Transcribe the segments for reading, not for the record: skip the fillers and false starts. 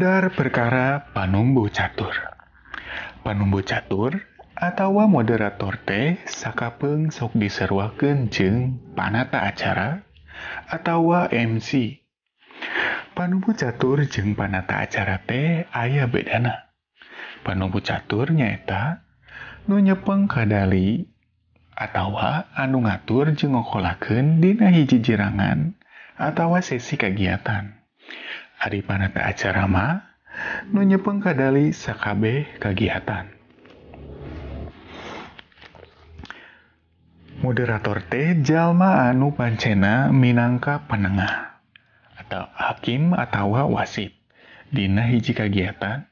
Modar perkara panumbu catur. Panumbu catur atawa moderator teh sakapeung sok diseruakeun jeung panata acara atawa MC. Panumbu catur jeung panata acara teh aya bedana. Panumbu catur nyaeta nu nyepeng kadali atawa anu ngatur jeung ngokolakeun dina hiji jirangan atawa sesi kagiatan. Ari panata acara mah nu nyepeng kadali sakabeh kagiatan. Moderator teh jalma anu pancena minangka penengah atau hakim atawa wasit dina hiji kagiatan,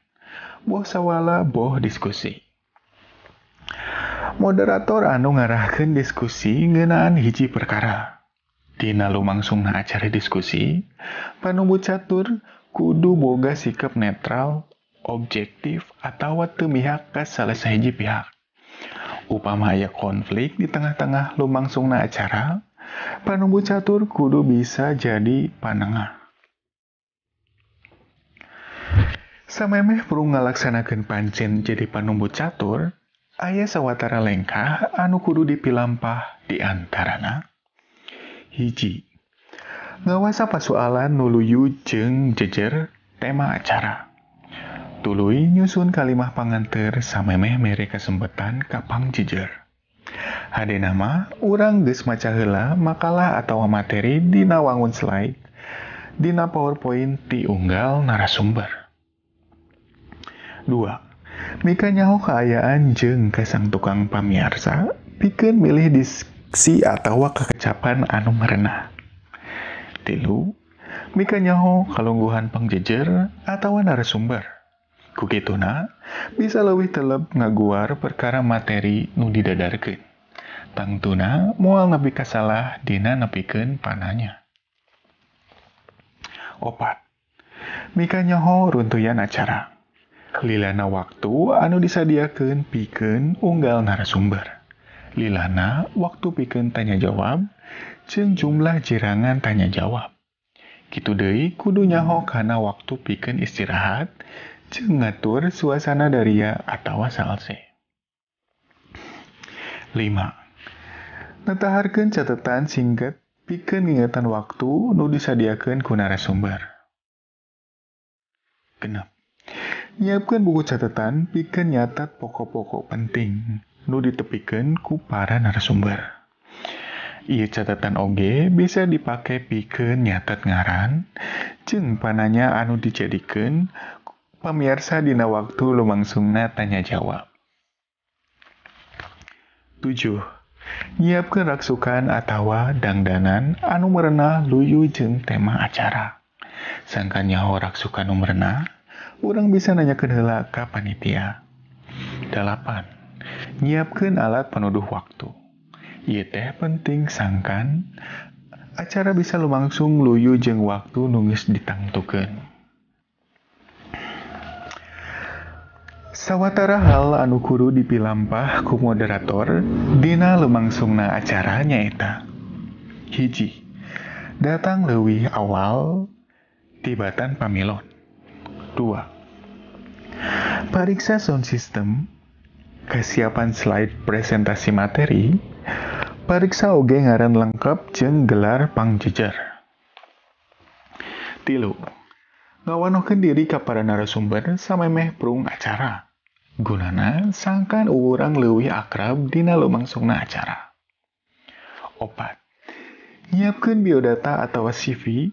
boh sawala boh diskusi. Moderator anu ngarahkeun diskusi ngeunaan hiji perkara. Dina lumangsungna acara diskusi, panumbu catur kudu boga sikap netral, objektif, atawa teu mihak ka salah sahiji pihak. Upama aya konflik di tengah-tengah lumangsungna acara, panumbu catur kudu bisa jadi panengah. Samemeh perlu ngalaksanakeun pancen jadi panumbu catur, aya sawatara lengkah anu kudu dipilampah di antarana. Hiji, ngawasa pasoalan nuluyu jeung jejer tema acara. Tuluy nyusun kalimah panganter samemeh mere kasempetan kapang jejer. Hadena mah urang geus maca heula makalah atawa materi dina wangun slide dina PowerPoint ti unggal narasumber. 2. Mika nyaho kaayaan jeung kasang tukang pamiarsa pikeun milih diksi atawa kekecapan anu merenah. 3. Mika nyaho kalungguhan pangjejer atawa narasumber. Kukituna bisa leuwih teleb ngaguar perkara materi nu didadarkeun. Tangtuna moal nepi ka salah dina nepikeun pananya. 4. Mika nyaho runtuyan acara. Lilana waktu anu disadiakeun pikeun unggal narasumber. Lilana waktu pikeun tanya jawab jeung jumlah jirangan tanya jawab. Kitu deui kudu nyaho kana waktu pikeun istirahat jeung ngatur suasana daria atawa salse. 5. Netaharkeun catetan singkat pikeun ngingetan waktu nu disadiakeun ku narasumber. 6. Nyiapkeun buku catatan pikeun nyatat pokok-pokok penting nu ditepikeun ku para narasumber. Ieu catatan oge bisa dipake pikeun nyatet ngaran jeung pananya anu dijadikeun pamiarsa dina waktu lumangsungna tanya jawab. 7. Nyiapkeun raksukan atawa dangdanan anu merenah luyu jeung tema acara. Sangkan nyaho raksukan nu merenah, urang bisa nanyakeun heula ka panitia. 8. Nyiapkeun alat penuduh waktu. Ieu teh penting sangkan acara bisa lumangsung luyu jeung waktu nu geus ditangtukeun. Sawatara hal anu kudu dipilampah ku moderator dina lumangsungna acara nyaeta. Hiji, datang leuwih awal tibatan pamilon. 2. Pariksa sound system, kesiapan slide presentasi materi, pariksa oge ngaran lengkap jeung gelar pangjejer. 3. Ngawanohkeun diri ka para narasumber samemeh prung acara. Gunana sangkan urang leuwih akrab dina lumangsungna acara. 4. Nyiapkeun biodata atawa CV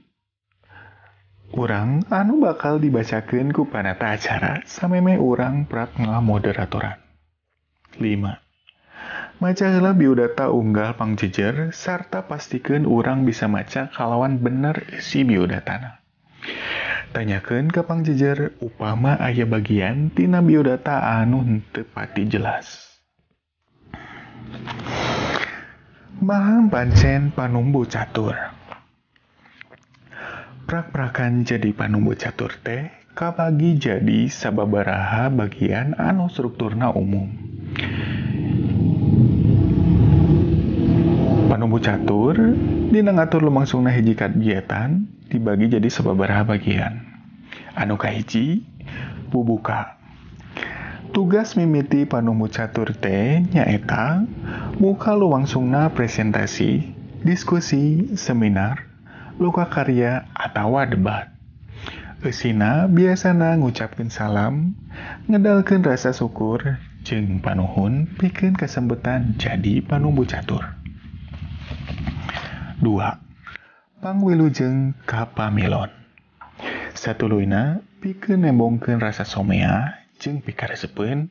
urang anu bakal dibacakeun ku panata acara samemeh urang prak ngamoderatoran. 5. Maca heula biodata unggal pangjejer sarta pastikeun urang bisa maca kalawan bener isi biodatana. Tanyakeun ka pangjejer upama aya bagian tina biodata anu henteu pati jelas. Mahang pancen panumbu catur. Prak-prakan jadi panumbu catur teh kabagi jadi sababaraha bagian anu strukturna umum. Panumbu catur dina ngatur lumangsungna hiji kagiatan dibagi jadi sababaraha bagian. Anu kahiji, bubuka. Tugas mimiti panumbu catur teh nyaeta muka luwangsungna presentasi, diskusi, seminar, lokakarya, atawa debat. Eusina biasana ngucapkeun salam, ngedalkeun rasa syukur, jeung panuhun pikeun kasempetan jadi panumbu catur. 2. Pangwilujeng ka pamilon. Satuluyna pikeun nembongkeun rasa somea jeung pikaresepeun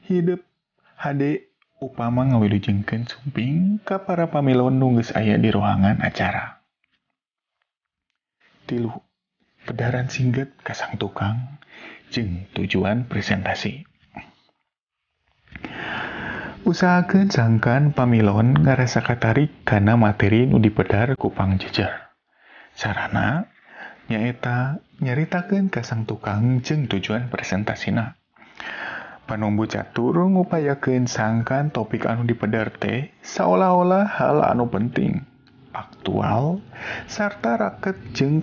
hidup hade upama ngawilujengkeun sumping ka para pamilon nu geus aya di ruangan acara. 3. Pedaran singget ka sang tukang jeung tujuan presentasi. Usahakeun sangkan pamilon ngarasa katarik kana materi nu dipedar ku pangjejer. Carana nyaeta nyaritakeun ka sang tukang jeung tujuan presentasina. Panumbu catur ngupayakeun sangkan topik anu dipedar teh saolah-olah hal anu penting, aktual, sarta raket jeung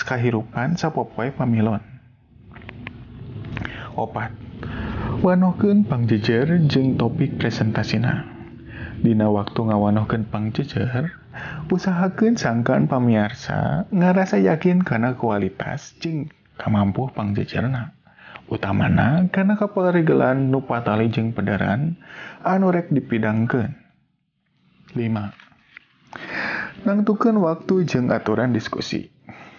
kahirupan sapopoe pamilon. 4. Wanohkeun pangjejer jeung topik presentasina. Dina waktu ngawanohkeun pangjejer, usahakeun sangkan pamiarsa ngarasa yakin kana kualitas jeung kamampuh pangjejerna. Utamana kana kaparigelan nu patali jeung pedaran anu rek dipidangkeun. 5. Nangtukeun waktu jeung aturan diskusi.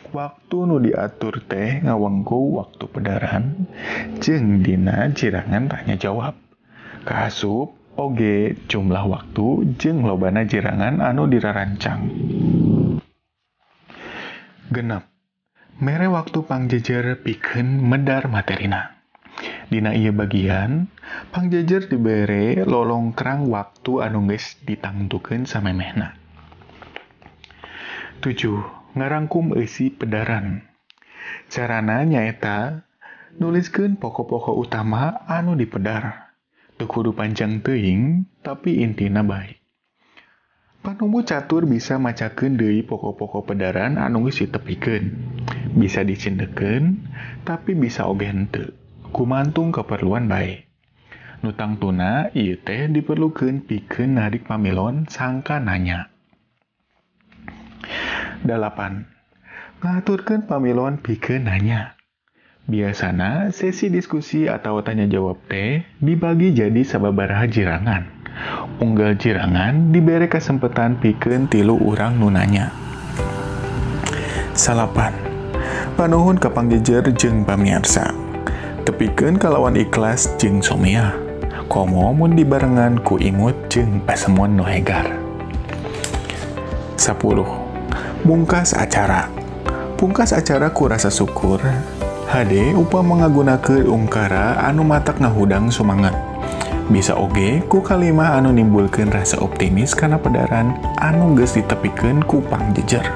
Waktu nu diatur teh ngawengku waktu pedaran jeung dina jirangan tanya jawab. Kaasup oge jumlah waktu jeung lobana jirangan anu dirarancang. 6. Mere waktu pangjejer pikeun medar materina. Dina ieu bagian, pangjejer dibere lolongkrang waktu anu geus ditangtukeun samemehna. 7. Ngarangkum eusi pedaran. Carana nyaeta nuliskeun pokok-pokok utama anu dipedar. Teu kudu panjang teuing, tapi intina bae. Panumbu catur bisa macakeun deui pokok-pokok pedaran anu geus ditepikeun. Bisa dicindekeun, tapi bisa oge henteu. Kumantung keperluan bae. Nu tangtuna ieu teh diperlukeun pikeun narik pamilon sangka nanya. 8. Ngaturkeun pamilon pikeun nanya. Biasana sesi diskusi atau tanya jawab teh dibagi jadi sababaraha jirangan. Unggal jirangan dibere kasempetan pikeun 3 urang nu nanya. 9. Panuhun ka pangjejer jeung pamiarsa. Tepikeun kalawan ikhlas jeung somea. Komo mun dibarengan ku imut jeung pasemon nu hegar. 10. Mungkas acara. Pungkas acara ku rasa syukur hade upama ngagunakeun ungkara anu matak ngahudang sumanget. Bisa oge ku kalimah anu nimbulkeun rasa optimis kana pedaran anu geus ditepikeun ku pangjejer.